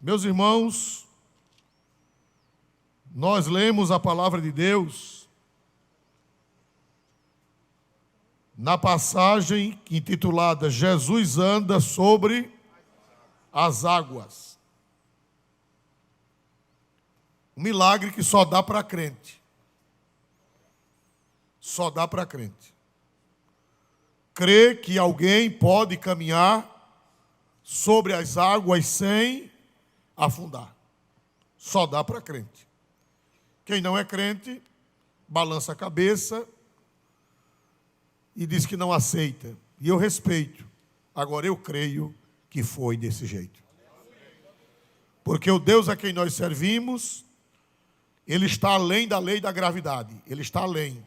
Meus irmãos, nós lemos a palavra de Deus na passagem intitulada Jesus anda sobre as águas. Um milagre que só dá para crente. Só dá para crente. Crer que alguém pode caminhar sobre as águas sem afundar. Só dá para crente. Quem não é crente, balança a cabeça e diz que não aceita. E eu respeito. Agora eu creio que foi desse jeito. Porque o Deus a quem nós servimos, Ele está além da lei da gravidade. Ele está além.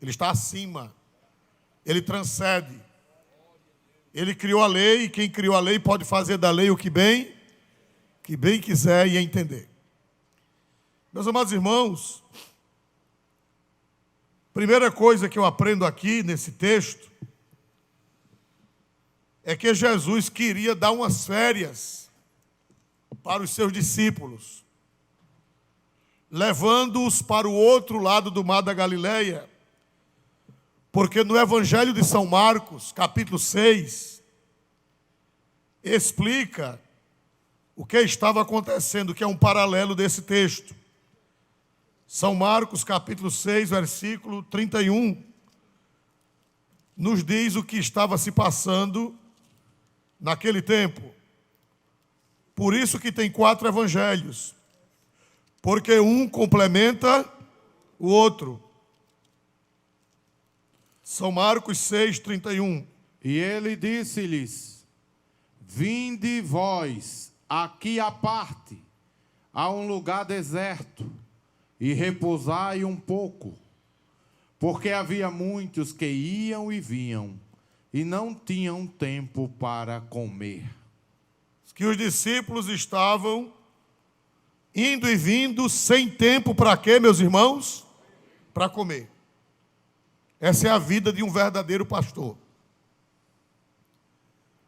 Ele está acima. Ele transcende. Ele criou a lei e quem criou a lei pode fazer da lei o que bem quiser e entender. Meus amados irmãos, primeira coisa que eu aprendo aqui nesse texto é que Jesus queria dar umas férias para os seus discípulos, levando-os para o outro lado do mar da Galileia, porque no Evangelho de São Marcos, capítulo 6, explica o que estava acontecendo, que é um paralelo desse texto. São Marcos, capítulo 6, versículo 31, nos diz o que estava se passando naquele tempo. Por isso que tem 4 evangelhos, porque um complementa o outro. São Marcos 6, 31. E ele disse-lhes: vinde vós aqui à parte, a um lugar deserto, e repousai um pouco, porque havia muitos que iam e vinham, e não tinham tempo para comer. Que os discípulos estavam indo e vindo sem tempo para quê, meus irmãos? Para comer. Essa é a vida de um verdadeiro pastor.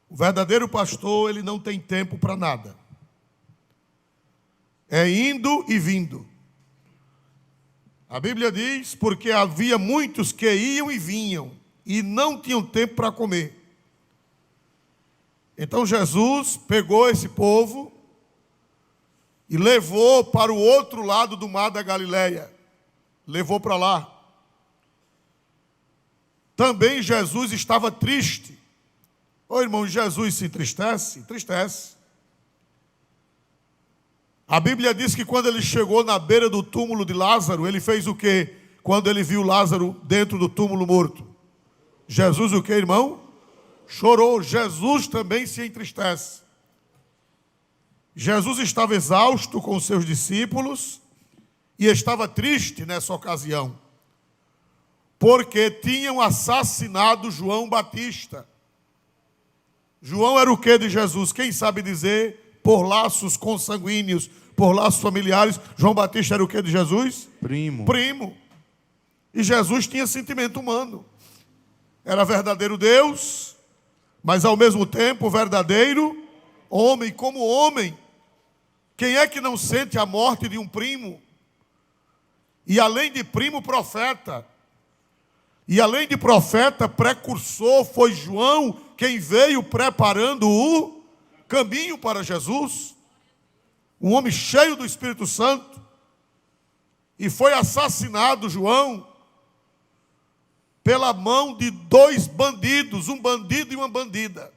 O verdadeiro pastor, ele não tem tempo para nada. É indo e vindo. A Bíblia diz, porque havia muitos que iam e vinham, e não tinham tempo para comer. Então Jesus pegou esse povo e levou para o outro lado do mar da Galileia. Levou para lá. Também Jesus estava triste. Ô irmão, Jesus se entristece? Entristece. A Bíblia diz que quando ele chegou na beira do túmulo de Lázaro, ele fez o quê? Quando ele viu Lázaro dentro do túmulo morto. Jesus o quê, irmão? Chorou. Jesus também se entristece. Jesus estava exausto com os seus discípulos e estava triste nessa ocasião, porque tinham assassinado João Batista. João era o que de Jesus? Quem sabe dizer? Por laços consanguíneos, por laços familiares, João Batista era o que de Jesus? Primo. Primo. E Jesus tinha sentimento humano. Era verdadeiro Deus, mas ao mesmo tempo verdadeiro homem. Como homem, quem é que não sente a morte de um primo? E além de primo, profeta. E além de profeta, precursor, foi João quem veio preparando o caminho para Jesus. Um homem cheio do Espírito Santo. E foi assassinado João pela mão de 2 bandidos, um bandido e uma bandida.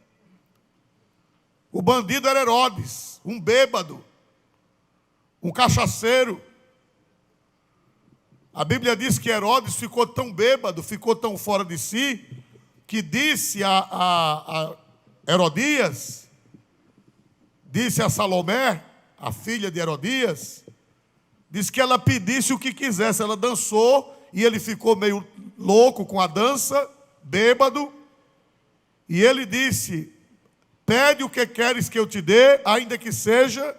O bandido era Herodes, um bêbado, um cachaceiro. A Bíblia diz que Herodes ficou tão bêbado, ficou tão fora de si, que disse a Herodias, disse a Salomé, a filha de Herodias, disse que ela pedisse o que quisesse. Ela dançou e ele ficou meio louco com a dança, bêbado, e ele disse: pede o que queres que eu te dê, ainda que seja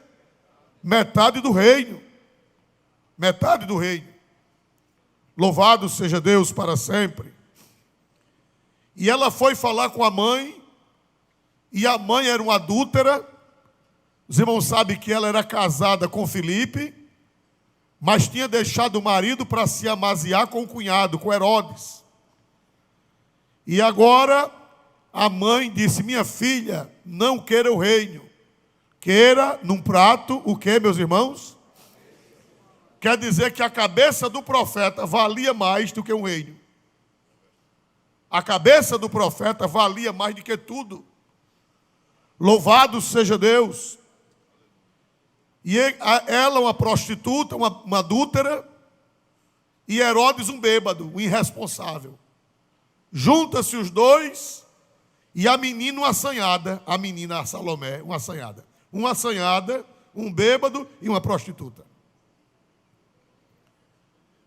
metade do reino. Metade do reino. Louvado seja Deus para sempre. E ela foi falar com a mãe, e a mãe era uma adúltera, Os irmãos sabem que ela era casada com Filipe, mas tinha deixado o marido para se amaziar com o cunhado, com Herodes. E agora a mãe disse: minha filha, não queira o reino, queira num prato o que, meus irmãos? Quer dizer que a cabeça do profeta valia mais do que um reino. A cabeça do profeta valia mais do que tudo. Louvado seja Deus. E ela, uma prostituta, uma adúltera, e Herodes, um bêbado, um irresponsável. Junta-se os dois, e a menina, uma assanhada, a menina, a Salomé, uma assanhada. Uma assanhada, um bêbado e uma prostituta.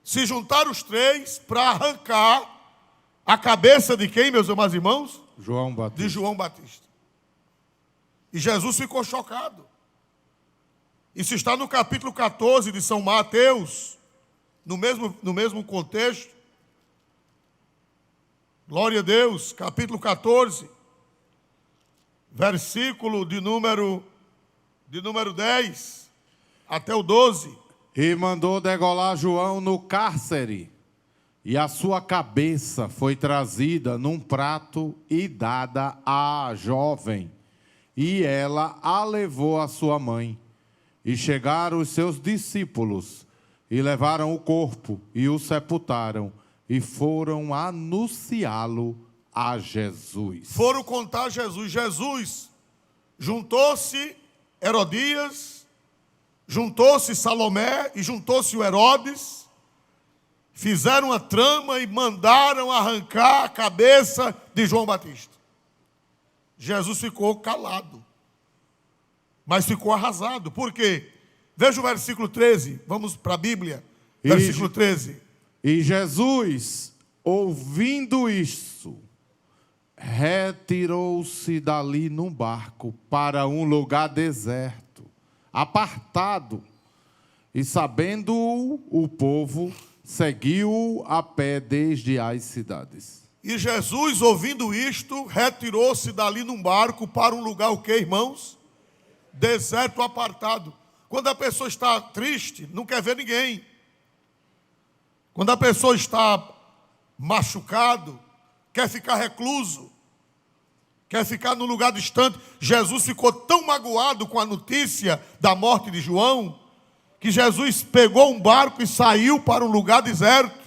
Se juntaram os três para arrancar a cabeça de quem, meus amados irmãos? João Batista. De João Batista. E Jesus ficou chocado. Isso está no capítulo 14 de São Mateus, no mesmo contexto. Glória a Deus, capítulo 14, versículo de número 10 até o 12. E mandou degolar João no cárcere, e a sua cabeça foi trazida num prato e dada à jovem, e ela a levou à sua mãe. E chegaram os seus discípulos, e levaram o corpo, e o sepultaram, e foram anunciá-lo a Jesus. Foram contar a Jesus. Jesus, juntou-se Herodias, juntou-se Salomé e juntou-se o Herodes, fizeram uma trama e mandaram arrancar a cabeça de João Batista. Jesus ficou calado, mas ficou arrasado. Por quê? Veja o versículo 13, vamos para a Bíblia, versículo 13. E Jesus, ouvindo isso, retirou-se dali num barco para um lugar deserto, apartado, e sabendo-o o povo, seguiu-o a pé desde as cidades. E Jesus, ouvindo isto, retirou-se dali num barco para um lugar o quê, irmãos? Deserto, apartado. Quando a pessoa está triste, não quer ver ninguém. Quando a pessoa está machucado, quer ficar recluso, quer ficar num lugar distante. Jesus ficou tão magoado com a notícia da morte de João, que Jesus pegou um barco e saiu para um lugar deserto,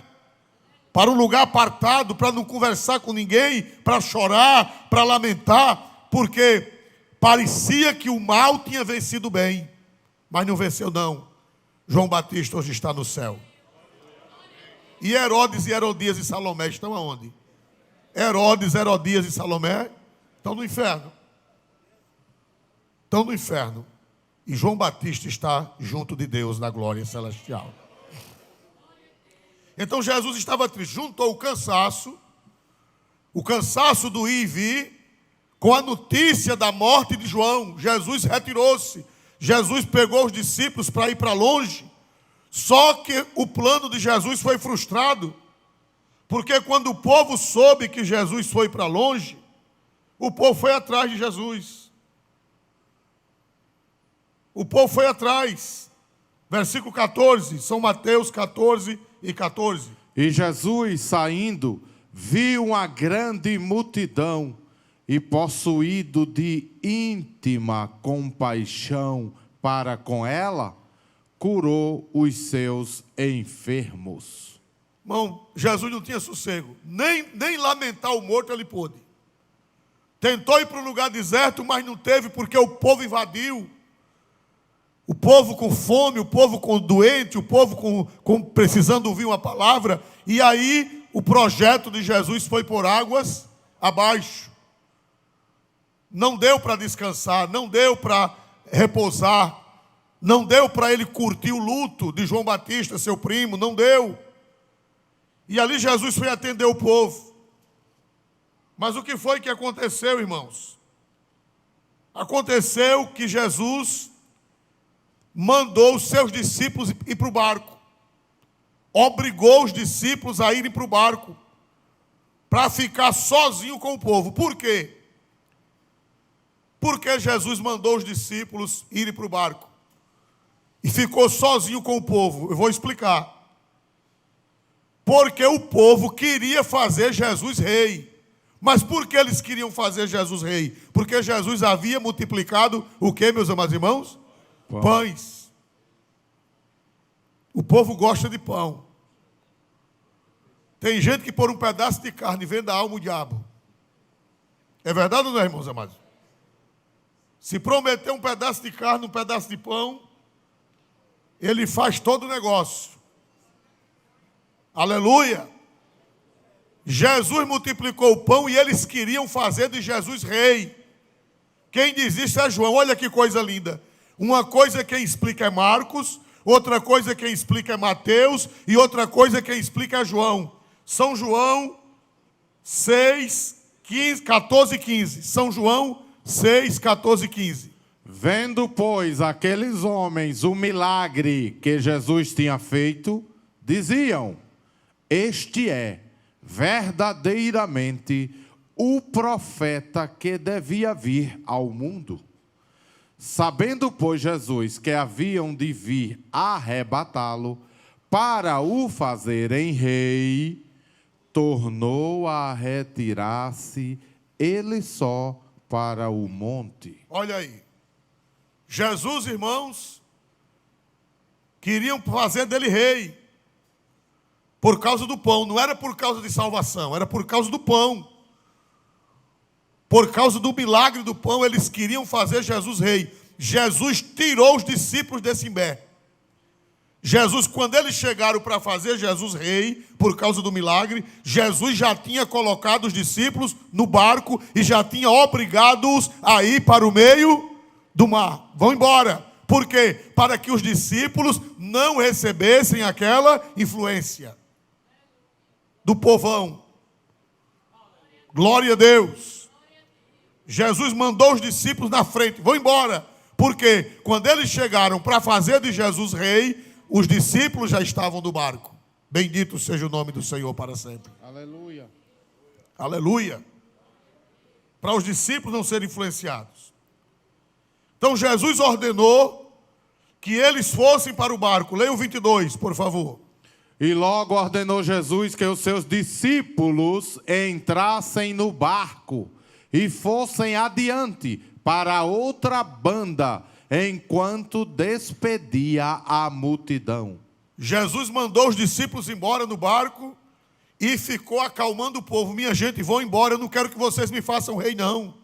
para um lugar apartado, para não conversar com ninguém, para chorar, para lamentar, porque parecia que o mal tinha vencido o bem, mas não venceu não. João Batista hoje está no céu. E Herodes e Herodias e Salomé estão aonde? Herodes, Herodias e Salomé estão no inferno. Estão no inferno. E João Batista está junto de Deus na glória celestial. Então Jesus estava triste, juntou o cansaço do ir e vir, com a notícia da morte de João. Jesus retirou-se. Jesus pegou os discípulos para ir para longe. Só que o plano de Jesus foi frustrado, porque quando o povo soube que Jesus foi para longe, o povo foi atrás de Jesus. O povo foi atrás. Versículo 14, São Mateus 14 e 14. E Jesus, saindo, viu uma grande multidão, e possuído de íntima compaixão para com ela, curou os seus enfermos. Irmão, Jesus não tinha sossego, nem lamentar o morto ele pôde. Tentou ir para um lugar deserto, mas não teve, porque o povo invadiu. O povo com fome, o povo com doente, o povo com precisando ouvir uma palavra. E aí o projeto de Jesus foi por águas abaixo. Não deu para descansar, não deu para repousar, não deu para ele curtir o luto de João Batista, seu primo, não deu. E ali Jesus foi atender o povo. Mas o que foi que aconteceu, irmãos? Aconteceu que Jesus mandou os seus discípulos ir para o barco. Obrigou os discípulos a irem para o barco, para ficar sozinho com o povo. Por quê? Por que Jesus mandou os discípulos irem para o barco e ficou sozinho com o povo? Eu vou explicar. Porque o povo queria fazer Jesus rei. Mas por que eles queriam fazer Jesus rei? Porque Jesus havia multiplicado o que, meus amados irmãos? Pães. O povo gosta de pão. Tem gente que por um pedaço de carne vende a alma o diabo. É verdade ou não é, irmãos amados? Se prometer um pedaço de carne, um pedaço de pão, ele faz todo o negócio. Aleluia! Jesus multiplicou o pão e eles queriam fazer de Jesus rei. Quem diz isso é João. Olha que coisa linda. Uma coisa quem explica é Marcos, outra coisa quem explica é Mateus e outra coisa quem explica é João. São João 6, 15, 14 e 15. São João 6, 14 e 15. Vendo, pois, aqueles homens o milagre que Jesus tinha feito, diziam: este é verdadeiramente o profeta que devia vir ao mundo. Sabendo, pois, Jesus que haviam de vir arrebatá-lo para o fazerem rei, tornou a retirar-se ele só para o monte. Olha aí. Jesus, irmãos, queriam fazer dele rei. Por causa do pão, não era por causa de salvação, era por causa do pão. Por causa do milagre do pão, eles queriam fazer Jesus rei. Jesus tirou os discípulos desse imbé. Jesus, quando eles chegaram para fazer Jesus rei, por causa do milagre, Jesus já tinha colocado os discípulos no barco e já tinha obrigado-os a ir para o meio do mar. Vão embora. Por quê? Para que os discípulos não recebessem aquela influência do povão. Glória a Deus. Jesus mandou os discípulos na frente. Vão embora. Porque quando eles chegaram para fazer de Jesus rei, os discípulos já estavam no barco. Bendito seja o nome do Senhor para sempre. Aleluia. Aleluia. Para os discípulos não serem influenciados. Então Jesus ordenou que eles fossem para o barco. Leia o 22, por favor. E logo ordenou Jesus que os seus discípulos entrassem no barco e fossem adiante para outra banda, enquanto despedia a multidão. Jesus mandou os discípulos embora no barco e ficou acalmando o povo. Minha gente, vão embora, eu não quero que vocês me façam rei, não.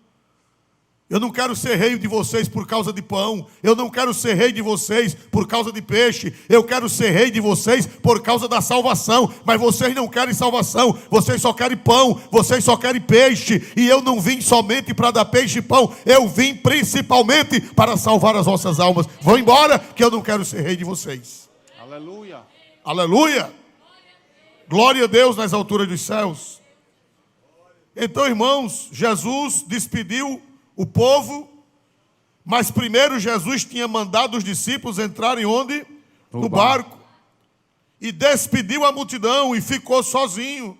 Eu não quero ser rei de vocês por causa de pão. Eu não quero ser rei de vocês por causa de peixe. Eu quero ser rei de vocês por causa da salvação. Mas vocês não querem salvação. Vocês só querem pão. Vocês só querem peixe. E eu não vim somente para dar peixe e pão. Eu vim principalmente para salvar as vossas almas. Vão embora que eu não quero ser rei de vocês. Aleluia. Aleluia. Glória a Deus nas alturas dos céus. Então, irmãos, Jesus despediu o povo, mas primeiro Jesus tinha mandado os discípulos entrarem onde? No barco. E despediu a multidão e ficou sozinho.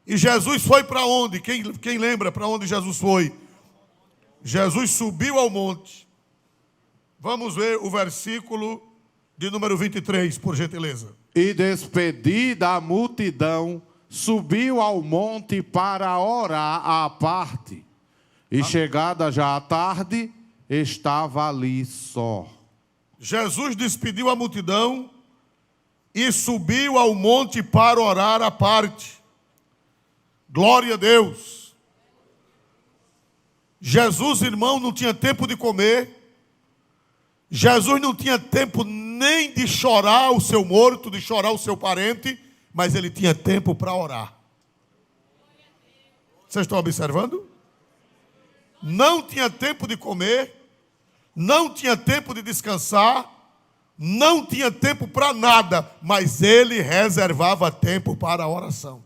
E Jesus foi para onde? Quem lembra para onde Jesus foi? Jesus subiu ao monte. Vamos ver o versículo de número 23, por gentileza. E despedida a multidão, subiu ao monte para orar à parte. E chegada já a tarde, estava ali só. Jesus despediu a multidão e subiu ao monte para orar à parte. Glória a Deus. Jesus, irmão, não tinha tempo de comer. Jesus não tinha tempo nem de chorar o seu morto, de chorar o seu parente, mas ele tinha tempo para orar. Vocês estão observando? Não tinha tempo de comer, não tinha tempo de descansar, não tinha tempo para nada, mas ele reservava tempo para a oração.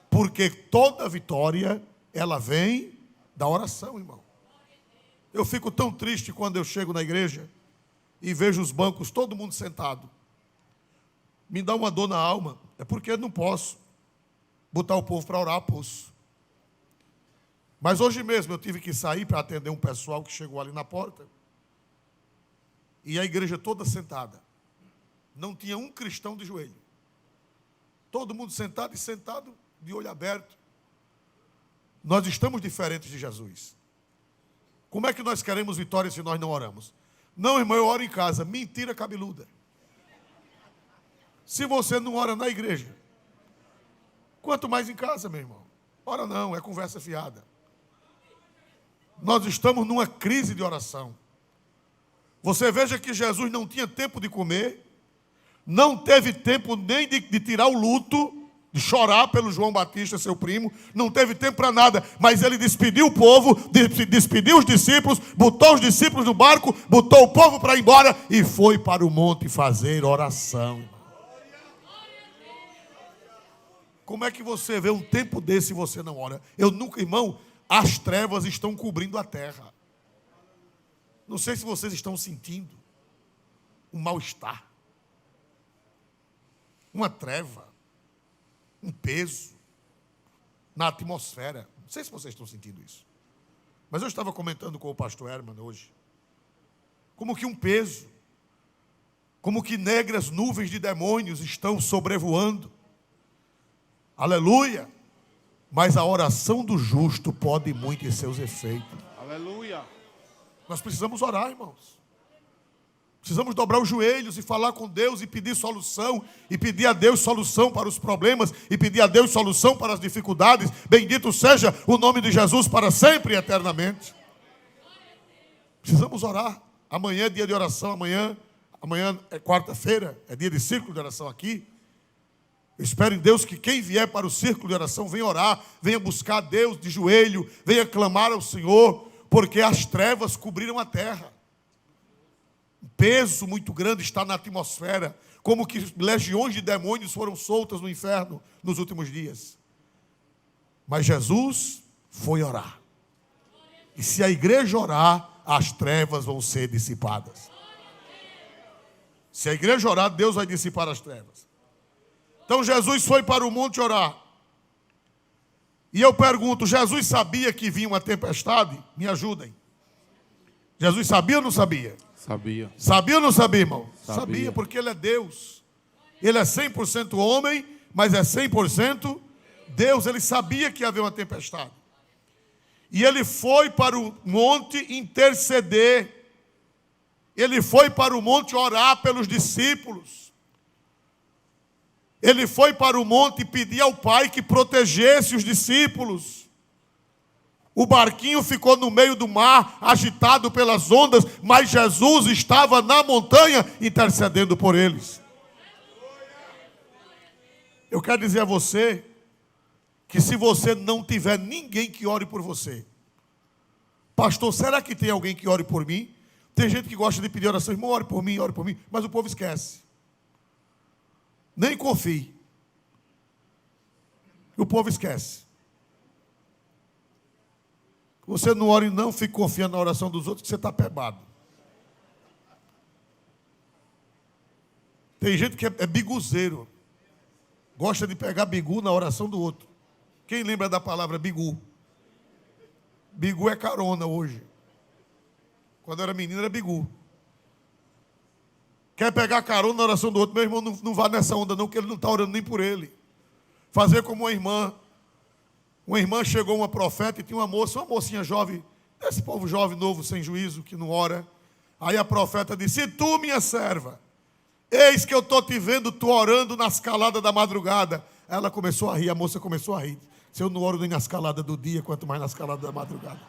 Porque toda vitória, ela vem da oração, irmão. Eu fico tão triste quando eu chego na igreja e vejo os bancos, todo mundo sentado. Me dá uma dor na alma, é porque eu não posso botar o povo para orar, poço. Mas hoje mesmo eu tive que sair para atender um pessoal que chegou ali na porta. E a igreja toda sentada. Não tinha um cristão de joelho. Todo mundo sentado e sentado de olho aberto. Nós estamos diferentes de Jesus. Como é que nós queremos vitória se nós não oramos? Não, irmão, eu oro em casa. Mentira cabeluda. Se você não ora na igreja, quanto mais em casa, meu irmão. Ora não, é conversa fiada. Nós estamos numa crise de oração. Você veja que Jesus não tinha tempo de comer, não teve tempo nem de tirar o luto, de chorar pelo João Batista, seu primo, não teve tempo para nada, mas ele despediu o povo, despediu os discípulos, botou os discípulos no barco, botou o povo para ir embora e foi para o monte fazer oração. Como é que você vê um tempo desse e você não ora? Eu nunca, irmão, as trevas estão cobrindo a terra. Não sei se vocês estão sentindo um mal-estar, uma treva, um peso na atmosfera. Não sei se vocês estão sentindo isso. Mas eu estava comentando com o pastor Herman hoje. Como que um peso, como que negras nuvens de demônios estão sobrevoando. Aleluia! Mas a oração do justo pode muito em seus efeitos. Aleluia! Nós precisamos orar, irmãos. Precisamos dobrar os joelhos e falar com Deus e pedir solução. E pedir a Deus solução para os problemas. E pedir a Deus solução para as dificuldades. Bendito seja o nome de Jesus para sempre e eternamente. Precisamos orar. Amanhã é dia de oração. Amanhã é quarta-feira. É dia de círculo de oração aqui. Eu espero em Deus que quem vier para o círculo de oração venha orar. Venha buscar a Deus de joelho. Venha clamar ao Senhor. Porque as trevas cobriram a terra. Um peso muito grande está na atmosfera, como que legiões de demônios foram soltas no inferno nos últimos dias. Mas Jesus foi orar. E se a igreja orar, as trevas vão ser dissipadas. Se a igreja orar, Deus vai dissipar as trevas. Então Jesus foi para o monte orar. E eu pergunto, Jesus sabia que vinha uma tempestade? Me ajudem. Jesus sabia ou não sabia? Sabia. Sabia ou não sabia, irmão? Sabia, porque Ele é Deus. Ele é 100% homem, mas é 100% Deus. Ele sabia que ia haver uma tempestade. E Ele foi para o monte interceder. Ele foi para o monte orar pelos discípulos. Ele foi para o monte pedir ao Pai que protegesse os discípulos. O barquinho ficou no meio do mar, agitado pelas ondas, mas Jesus estava na montanha intercedendo por eles. Eu quero dizer a você que se você não tiver ninguém que ore por você, pastor, será que tem alguém que ore por mim? Tem gente que gosta de pedir oração, irmão, ore por mim, mas o povo esquece. Nem confie. O povo esquece. Você não ore e não fique confiando na oração dos outros, que você está pebado. Tem gente que é biguzeiro. Gosta de pegar bigu na oração do outro. Quem lembra da palavra bigu? Bigu é carona hoje. Quando eu era menino era bigu. Quer pegar carona na oração do outro? Meu irmão, não vá nessa onda não, que ele não está orando nem por ele. Fazer como uma irmã. Uma irmã chegou, uma profeta, e tinha uma mocinha jovem, esse povo jovem, novo, sem juízo, que não ora. Aí a profeta disse, e tu, minha serva, eis que eu estou te vendo, tu orando nas caladas da madrugada. Ela começou a rir, a moça começou a rir. Se eu não oro nem nas caladas do dia, quanto mais nas caladas da madrugada.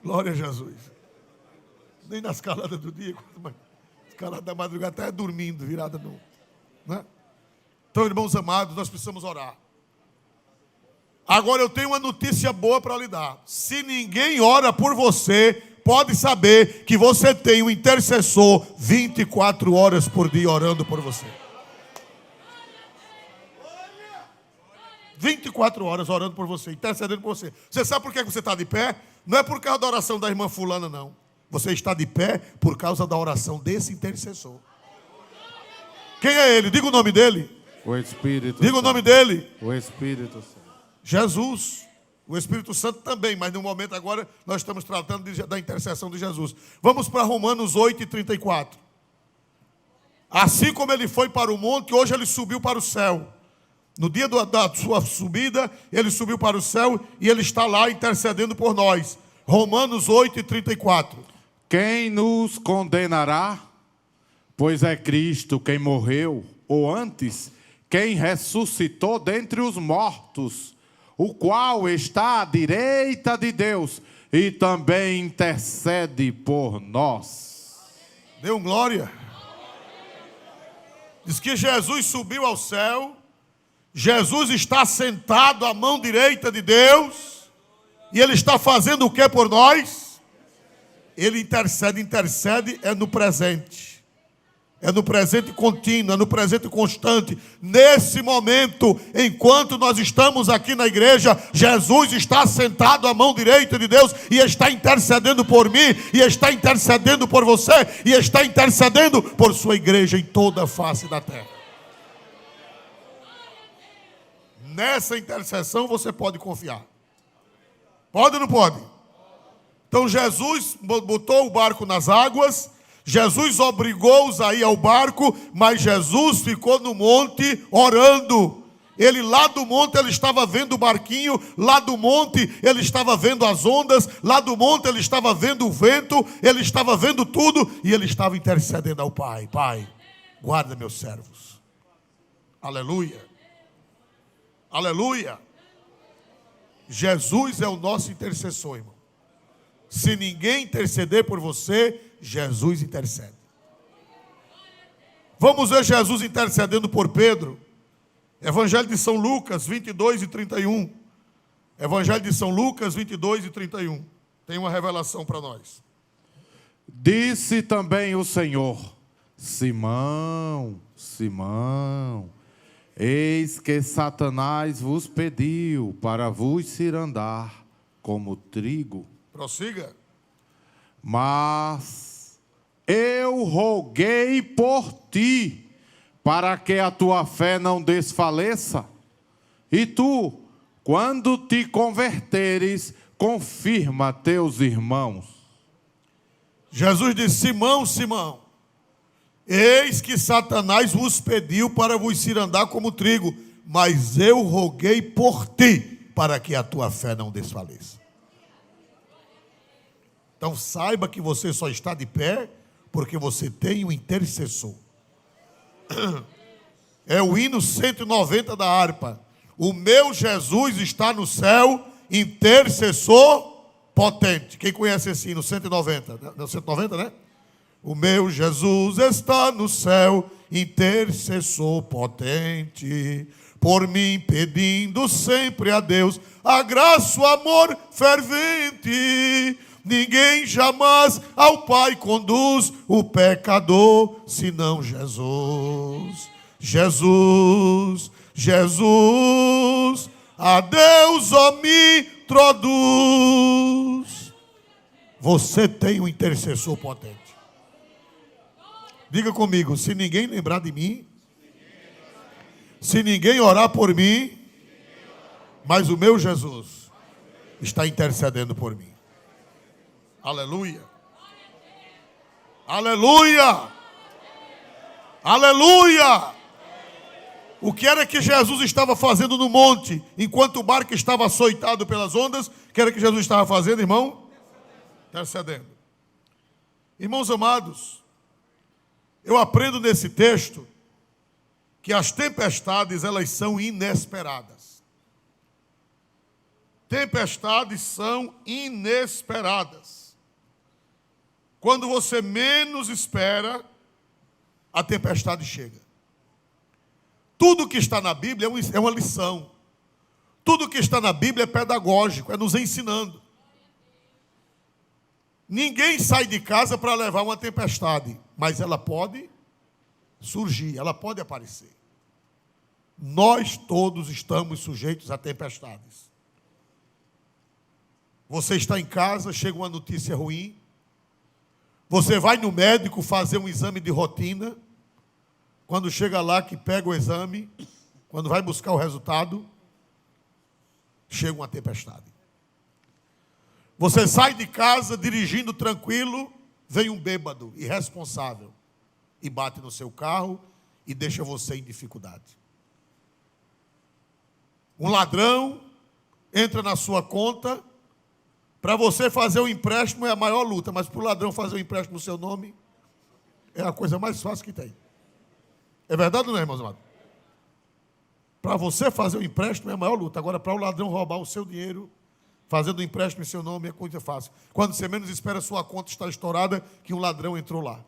Glória a Jesus. Nem nas caladas do dia, quanto mais nas caladas da madrugada, até dormindo, virada no... Né? Então, irmãos amados, nós precisamos orar. Agora eu tenho uma notícia boa para lhe dar. Se ninguém ora por você, pode saber que você tem um intercessor 24 horas por dia orando por você. 24 horas orando por você, intercedendo por você. Você sabe por que você está de pé? Não é por causa da oração da irmã fulana, não. Você está de pé por causa da oração desse intercessor. Quem é ele? Diga o nome dele. O Espírito Diga o Santo. nome dele. O Espírito Santo. Jesus. O Espírito Santo também, mas no momento agora nós estamos tratando da intercessão de Jesus. Vamos para Romanos 8:34. Assim como ele foi para o monte, hoje ele subiu para o céu. No dia da sua subida, ele subiu para o céu e ele está lá intercedendo por nós. Romanos 8:34. Quem nos condenará? Pois é Cristo quem morreu, ou antes, quem ressuscitou dentre os mortos, o qual está à direita de Deus e também intercede por nós. Dê um glória. Diz que Jesus subiu ao céu, Jesus está sentado à mão direita de Deus, e Ele está fazendo o que por nós? Ele intercede é no presente. É no presente contínuo, é no presente constante. Nesse momento, enquanto nós estamos aqui na igreja, Jesus está sentado à mão direita de Deus e está intercedendo por mim, e está intercedendo por você, e está intercedendo por sua igreja em toda a face da terra. Nessa intercessão você pode confiar. Pode ou não pode? Então Jesus botou o barco nas águas, Jesus obrigou-os a ir ao barco, mas Jesus ficou no monte orando. Ele lá do monte, ele estava vendo o barquinho, lá do monte ele estava vendo as ondas, lá do monte ele estava vendo o vento, ele estava vendo tudo, e ele estava intercedendo ao Pai. Pai, guarda meus servos. Aleluia. Aleluia. Jesus é o nosso intercessor, irmão. Se ninguém interceder por você, Jesus intercede. Vamos ver Jesus intercedendo por Pedro. Evangelho de São Lucas 22:31. Evangelho de São Lucas 22:31. Tem uma revelação para nós. Disse também o Senhor: Simão, Simão, eis que Satanás vos pediu para vos cirandar como trigo. Prossiga. Mas eu roguei por ti, para que a tua fé não desfaleça. E tu, quando te converteres, confirma teus irmãos. Jesus disse: Simão, Simão, eis que Satanás vos pediu para vos cirandar como trigo, mas eu roguei por ti, para que a tua fé não desfaleça. Então saiba que você só está de pé porque você tem um intercessor. É o hino 190 da harpa. O meu Jesus está no céu, intercessor potente. Quem conhece esse hino 190? Não, 190, né? O meu Jesus está no céu, intercessor potente, por mim pedindo sempre a Deus a graça, o amor fervente. Ninguém jamais ao Pai conduz o pecador, senão Jesus. Jesus, Jesus, a Deus me introduz. Você tem um intercessor potente. Diga comigo: se ninguém lembrar de mim, se ninguém orar por mim, mas o meu Jesus está intercedendo por mim. Aleluia. Aleluia. Aleluia. O que era que Jesus estava fazendo no monte, enquanto o barco estava açoitado pelas ondas? O que era que Jesus estava fazendo, irmão? Intercedendo. Irmãos amados, eu aprendo nesse texto que as tempestades, elas são inesperadas. Tempestades são inesperadas. Quando você menos espera, a tempestade chega. Tudo que está na Bíblia é uma lição. Tudo que está na Bíblia é pedagógico, é nos ensinando. Ninguém sai de casa para levar uma tempestade, mas ela pode surgir, ela pode aparecer. Nós todos estamos sujeitos a tempestades. Você está em casa, chega uma notícia ruim, você vai no médico fazer um exame de rotina, quando chega lá que pega o exame, quando vai buscar o resultado, chega uma tempestade. Você sai de casa dirigindo tranquilo, vem um bêbado irresponsável e bate no seu carro e deixa você em dificuldade. Um ladrão entra na sua conta. Para você fazer o empréstimo é a maior luta, mas para o ladrão fazer o empréstimo no seu nome é a coisa mais fácil que tem. É verdade ou não é, irmãos amados? Para você fazer o empréstimo é a maior luta. Agora, para o ladrão roubar o seu dinheiro, fazendo o empréstimo em seu nome, é coisa fácil. Quando você menos espera, sua conta está estourada, que um ladrão entrou lá.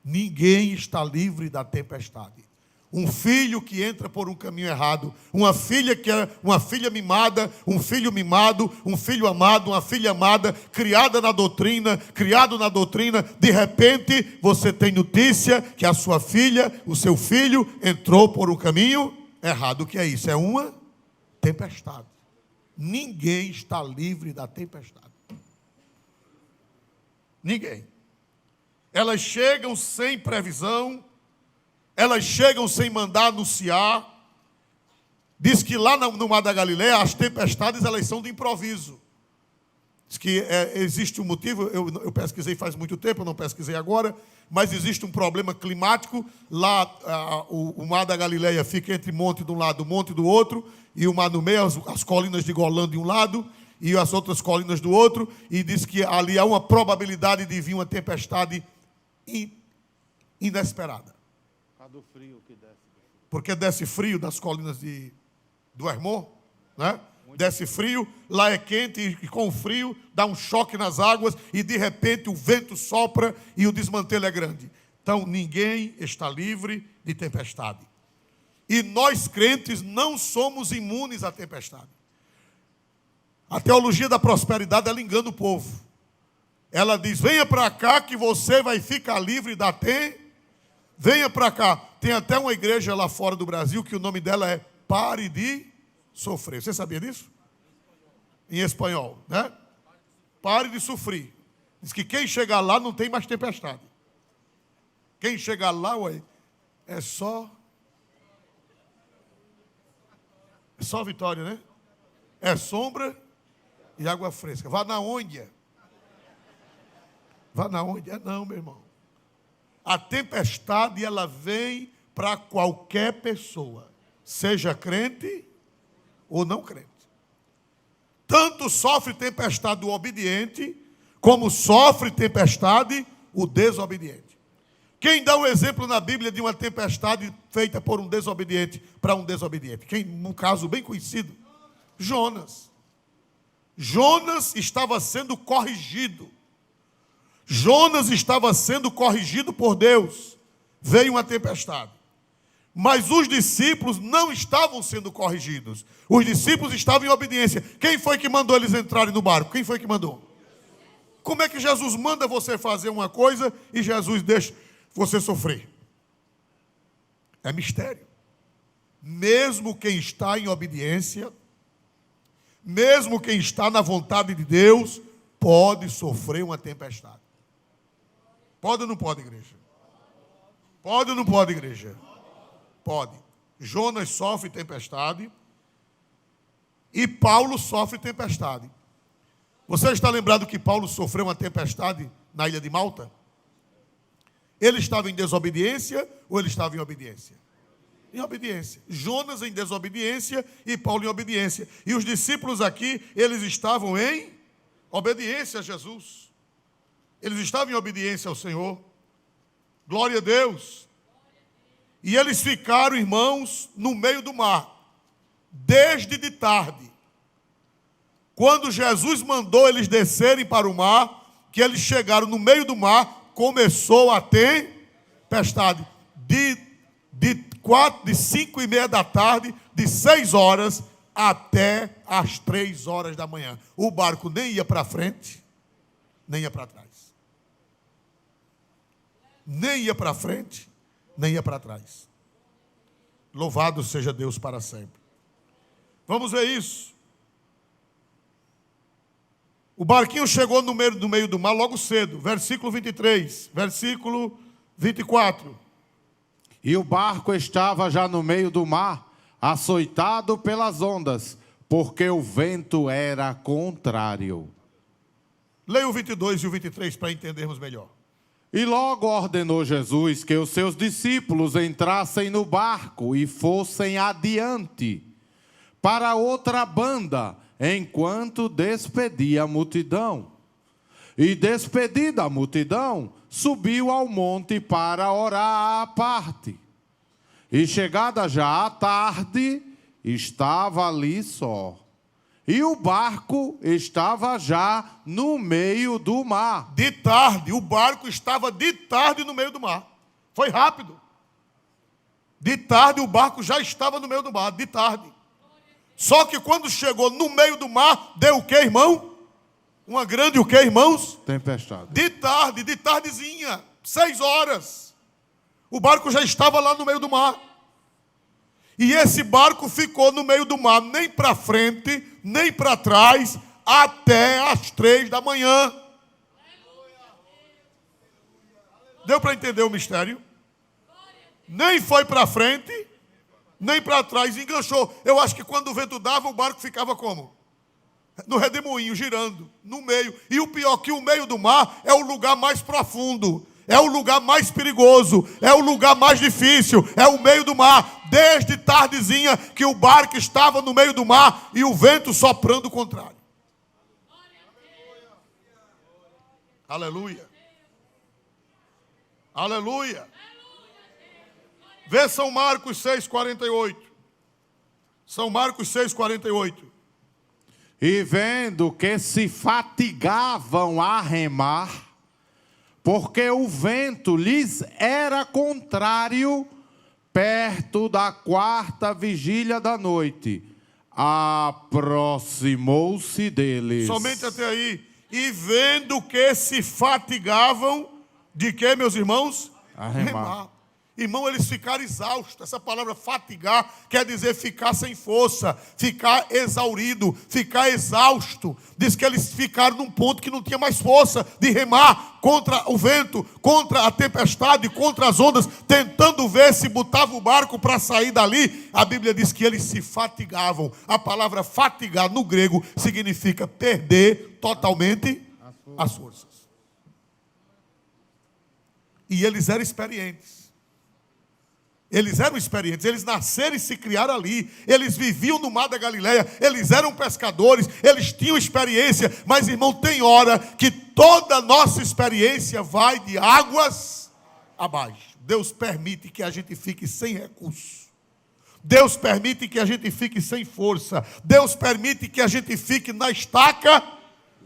Ninguém está livre da tempestade. Um filho que entra por um caminho errado, uma filha que é uma filha mimada, um filho mimado, um filho amado, uma filha amada, criado na doutrina, de repente você tem notícia que a sua filha, o seu filho entrou por um caminho errado. O que é isso? É uma tempestade. Ninguém está livre da tempestade. Ninguém. Elas chegam sem previsão, elas chegam sem mandar anunciar. Diz que lá no Mar da Galileia, as tempestades elas são de improviso. Diz que existe um motivo, eu pesquisei faz muito tempo, eu não pesquisei agora, mas existe um problema climático. Lá o Mar da Galileia fica entre monte de um lado, monte do outro, e o mar no meio, as colinas de Golã de um lado, e as outras colinas do outro, e diz que ali há uma probabilidade de vir uma tempestade inesperada. Do frio que desce. Porque desce frio das colinas do Hermon, né? Desce frio, lá é quente e com o frio dá um choque nas águas e de repente o vento sopra e o desmantelo é grande. Então ninguém está livre de tempestade. E nós crentes não somos imunes à tempestade. A teologia da prosperidade ela engana o povo. Ela diz: venha para cá que você vai ficar livre da tempestade. Venha para cá. Tem até uma igreja lá fora do Brasil que o nome dela é Pare de Sofrer. Você sabia disso? Em espanhol, né? Pare de sofrer. Diz que quem chegar lá não tem mais tempestade. Quem chegar lá, ué, é só vitória, né? É sombra e água fresca. Vá na onde? Vá na onde? Não, meu irmão. A tempestade, ela vem para qualquer pessoa, seja crente ou não crente. Tanto sofre tempestade o obediente, como sofre tempestade o desobediente. Quem dá um exemplo na Bíblia de uma tempestade feita por um desobediente para um desobediente? Quem, num caso bem conhecido? Jonas. Jonas estava sendo corrigido. Jonas estava sendo corrigido por Deus. Veio uma tempestade. Mas os discípulos não estavam sendo corrigidos. Os discípulos estavam em obediência. Quem foi que mandou eles entrarem no barco? Quem foi que mandou? Como é que Jesus manda você fazer uma coisa e Jesus deixa você sofrer? É mistério. Mesmo quem está em obediência, mesmo quem está na vontade de Deus, pode sofrer uma tempestade. Pode ou não pode, igreja? Pode ou não pode, igreja? Pode. Jonas sofre tempestade e Paulo sofre tempestade. Você está lembrado que Paulo sofreu uma tempestade na ilha de Malta? Ele estava em desobediência ou ele estava em obediência? Em obediência. Jonas em desobediência e Paulo em obediência. E os discípulos aqui, eles estavam em obediência a Jesus. Eles estavam em obediência ao Senhor. Glória a Deus. E eles ficaram, irmãos, no meio do mar, desde de tarde. Quando Jesus mandou eles descerem para o mar, que eles chegaram no meio do mar, começou a tempestade. De 5:30 da tarde, de 6 horas até as 3 horas da manhã. O barco nem ia para frente, nem ia para trás. Nem ia para frente, nem ia para trás. Louvado seja Deus para sempre. Vamos ver isso. O barquinho chegou no meio do mar logo cedo. Versículo 23, versículo 24. E o barco estava já no meio do mar, açoitado pelas ondas, porque o vento era contrário. Leia o 22 e o 23 para entendermos melhor. E logo ordenou Jesus que os seus discípulos entrassem no barco e fossem adiante para outra banda, enquanto despedia a multidão. E despedida a multidão, subiu ao monte para orar à parte. E chegada já a tarde, estava ali só. E o barco estava já no meio do mar. De tarde, o barco estava de tarde no meio do mar. Foi rápido. De tarde, o barco já estava no meio do mar, de tarde. Só que quando chegou no meio do mar, deu o que, irmão? Uma grande o que, irmãos? Tempestade. De tarde, de tardezinha, 6 horas. O barco já estava lá no meio do mar. E esse barco ficou no meio do mar, nem para frente, nem para trás, até as 3 da manhã. Deu para entender o mistério? Nem foi para frente, nem para trás, enganchou. Eu acho que quando o vento dava, o barco ficava como? No redemoinho, girando, no meio. E o pior que o meio do mar é o lugar mais profundo, é o lugar mais perigoso, é o lugar mais difícil, é o meio do mar. Desde tardezinha que o barco estava no meio do mar e o vento soprando o contrário. Aleluia. Aleluia. Vê São Marcos 6,48. São Marcos 6,48. E vendo que se fatigavam a remar, porque o vento lhes era contrário, perto da 4ª vigília da noite, aproximou-se deles. Somente até aí. E vendo que se fatigavam, de quê, meus irmãos? A remar. Irmão, eles ficaram exaustos. Essa palavra fatigar quer dizer ficar sem força, ficar exaurido, ficar exausto. Diz que eles ficaram num ponto que não tinha mais força de remar contra o vento, contra a tempestade, contra as ondas, tentando ver se botava o barco para sair dali. A Bíblia diz que eles se fatigavam. A palavra fatigar no grego significa perder totalmente as forças. E eles eram experientes. Eles eram experientes, eles nasceram e se criaram ali, eles viviam no mar da Galileia, eles eram pescadores, eles tinham experiência, mas irmão, tem hora que toda a nossa experiência vai de águas abaixo. Deus permite que a gente fique sem recurso, Deus permite que a gente fique sem força, Deus permite que a gente fique na estaca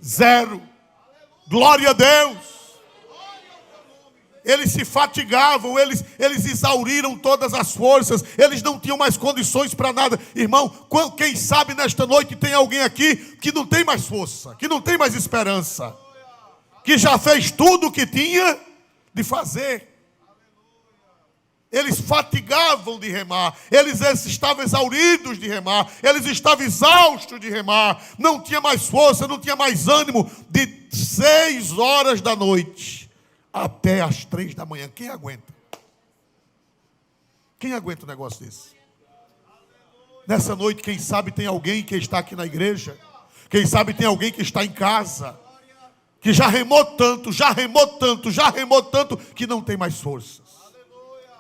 zero. Glória a Deus. Eles se fatigavam, eles exauriram todas as forças, eles não tinham mais condições para nada. Irmão, quem sabe nesta noite tem alguém aqui que não tem mais força, que não tem mais esperança, que já fez tudo o que tinha de fazer. Eles fatigavam de remar, eles estavam exauridos de remar, eles estavam exaustos de remar, não tinha mais força, não tinha mais ânimo, de 6 horas da noite até as 3 da manhã. Quem aguenta? Quem aguenta um negócio desse? Nessa noite, quem sabe tem alguém que está aqui na igreja, quem sabe tem alguém que está em casa, que já remou tanto, que não tem mais forças,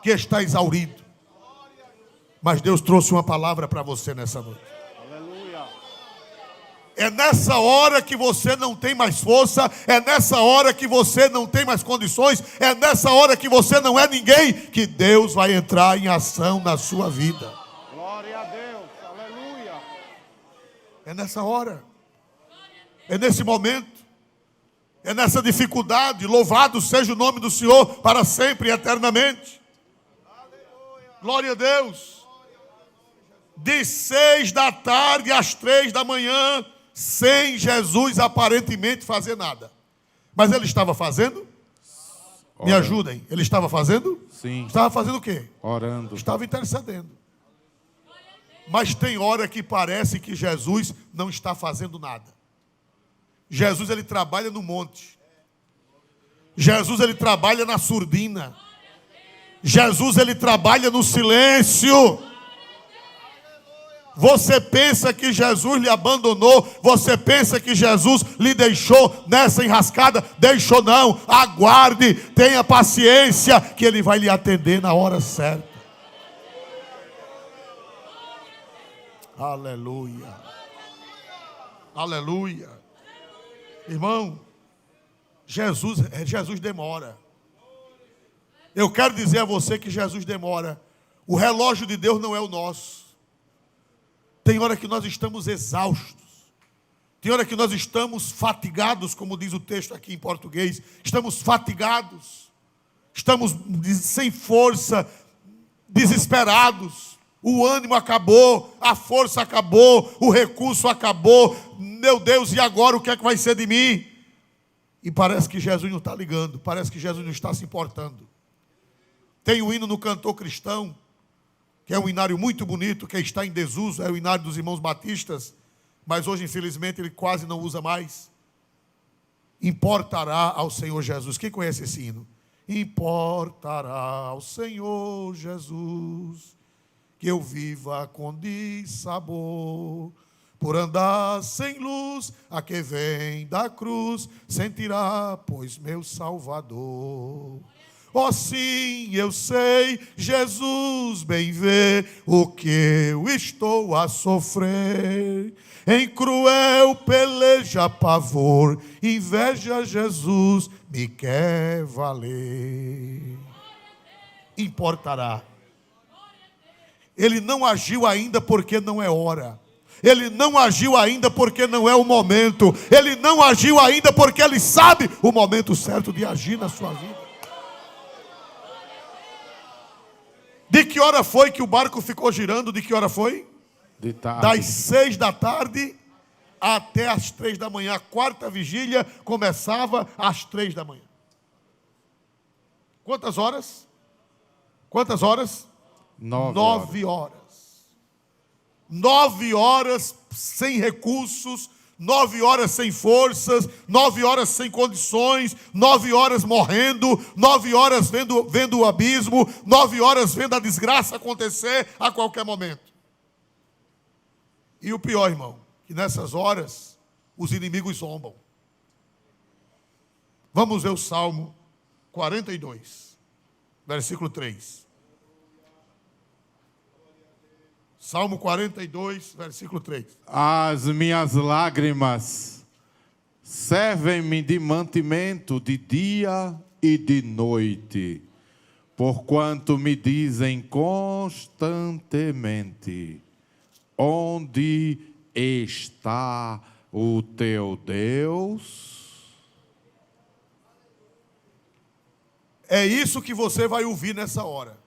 que está exaurido. Mas Deus trouxe uma palavra para você nessa noite. É nessa hora que você não tem mais força, é nessa hora que você não tem mais condições, é nessa hora que você não é ninguém, que Deus vai entrar em ação na sua vida. Glória a Deus, aleluia. É nessa hora, é nesse momento, é nessa dificuldade. Louvado seja o nome do Senhor para sempre e eternamente. Glória a Deus. De 6 da tarde às 3 da manhã, sem Jesus aparentemente fazer nada. Mas ele estava fazendo? Me ajudem. Ele estava fazendo? Sim. Estava fazendo o quê? Orando. Estava intercedendo. Mas tem hora que parece que Jesus não está fazendo nada. Jesus, ele trabalha no monte. Jesus, ele trabalha na surdina. Jesus, ele trabalha no silêncio. Você pensa que Jesus lhe abandonou? Você pensa que Jesus lhe deixou nessa enrascada? Deixou não. Aguarde, tenha paciência, que ele vai lhe atender na hora certa. Aleluia. Aleluia. Irmão, Jesus demora. Eu quero dizer a você que Jesus demora. O relógio de Deus não é o nosso. Tem hora que nós estamos exaustos. Tem hora que nós estamos fatigados, como diz o texto aqui em português. Estamos fatigados. Estamos sem força, desesperados. O ânimo acabou, a força acabou, o recurso acabou. Meu Deus, e agora o que é que vai ser de mim? E parece que Jesus não está ligando, parece que Jesus não está se importando. Tem um hino no Cantor Cristão, que é um hinário muito bonito, que está em desuso, é o hinário dos irmãos batistas, mas hoje, infelizmente, ele quase não usa mais. Importará ao Senhor Jesus. Quem conhece esse hino? Importará ao Senhor Jesus que eu viva com dissabor, por andar sem luz, a que vem da cruz, sentirá, pois, meu Salvador. Oh, sim, eu sei, Jesus bem vê o que eu estou a sofrer. Em cruel peleja, pavor, inveja, Jesus me quer valer. Importará. Ele não agiu ainda porque não é hora. Ele não agiu ainda porque não é o momento. Ele não agiu ainda porque ele sabe o momento certo de agir na sua vida. De que hora foi que o barco ficou girando? De que hora foi? De tarde. Das 6 da tarde até as 3 da manhã. A quarta vigília começava às 3 da manhã. Quantas horas? Quantas horas? 9 horas. 9 horas sem recursos, 9 horas sem forças, 9 horas sem condições, 9 horas morrendo, 9 horas vendo o abismo, 9 horas vendo a desgraça acontecer a qualquer momento. E o pior, irmão, que nessas horas os inimigos zombam. Vamos ver o Salmo 42, versículo 3. Salmo 42, versículo 3. As minhas lágrimas servem-me de mantimento de dia e de noite, porquanto me dizem constantemente: onde está o teu Deus? É isso que você vai ouvir nessa hora.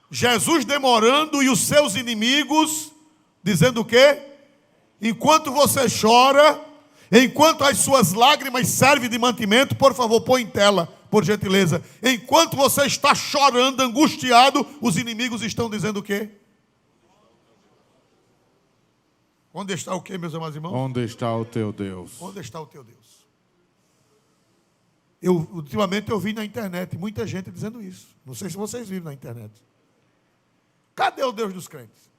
Jesus demorando e os seus inimigos dizendo o quê? Enquanto você chora, enquanto as suas lágrimas servem de mantimento, por favor, põe em tela, por gentileza. Enquanto você está chorando, angustiado, os inimigos estão dizendo o quê? Onde está o quê, meus amados irmãos? Onde está o teu Deus? Onde está o teu Deus? Ultimamente eu vi na internet muita gente dizendo isso. Não sei se vocês viram na internet. Cadê o Deus dos crentes?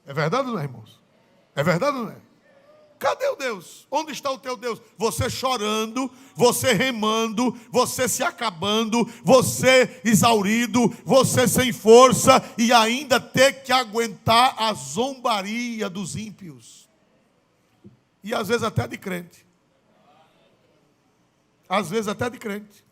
É verdade ou não é, irmãos? É verdade ou não é? Cadê o Deus? Onde está o teu Deus? Você chorando, você remando, você se acabando, você exaurido, você sem força e ainda ter que aguentar a zombaria dos ímpios. E às vezes até de crente. Às vezes até de crente.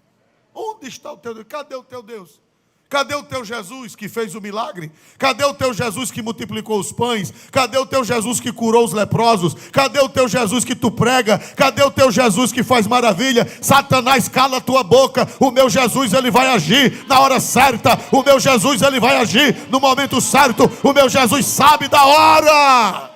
Onde está o teu Deus? Cadê o teu Deus? Cadê o teu Jesus que fez o milagre? Cadê o teu Jesus que multiplicou os pães? Cadê o teu Jesus que curou os leprosos? Cadê o teu Jesus que tu prega? Cadê o teu Jesus que faz maravilha? Satanás, cala a tua boca. O meu Jesus, ele vai agir na hora certa. O meu Jesus, ele vai agir no momento certo. O meu Jesus sabe da hora.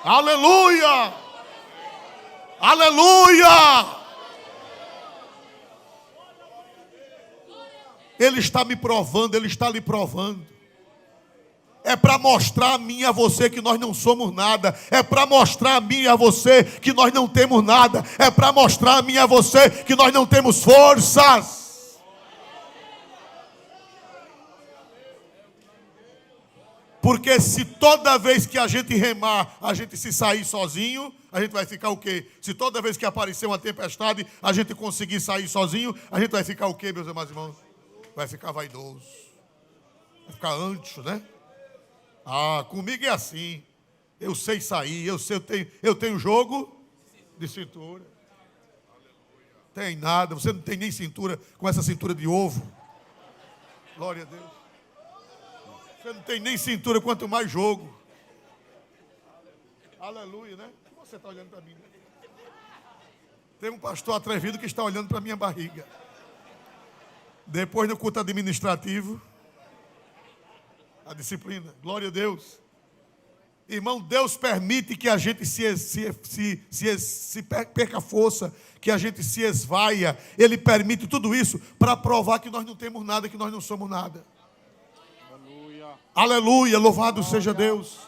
Aleluia! Aleluia! Ele está me provando, ele está lhe provando. É para mostrar a mim e a você que nós não somos nada. É para mostrar a mim e a você que nós não temos nada. É para mostrar a mim e a você que nós não temos forças. Porque se toda vez que a gente remar, a gente se sair sozinho, a gente vai ficar o quê? Se toda vez que aparecer uma tempestade, a gente conseguir sair sozinho, a gente vai ficar o quê, meus amados irmãos? Vai ficar vaidoso. Vai ficar ancho, né? Ah, comigo é assim. Eu sei sair, eu tenho jogo de cintura. Tem nada, você não tem nem cintura com essa cintura de ovo. Glória a Deus. Você não tem nem cintura, quanto mais jogo. Aleluia, né? Você está olhando para mim, né? Tem um pastor atrevido que está olhando para a minha barriga. Depois do culto administrativo, a disciplina, glória a Deus. Irmão, Deus permite que a gente se perca força, que a gente se esvaia. Ele permite tudo isso para provar que nós não temos nada, que nós não somos nada. Aleluia, aleluia, louvado seja Deus.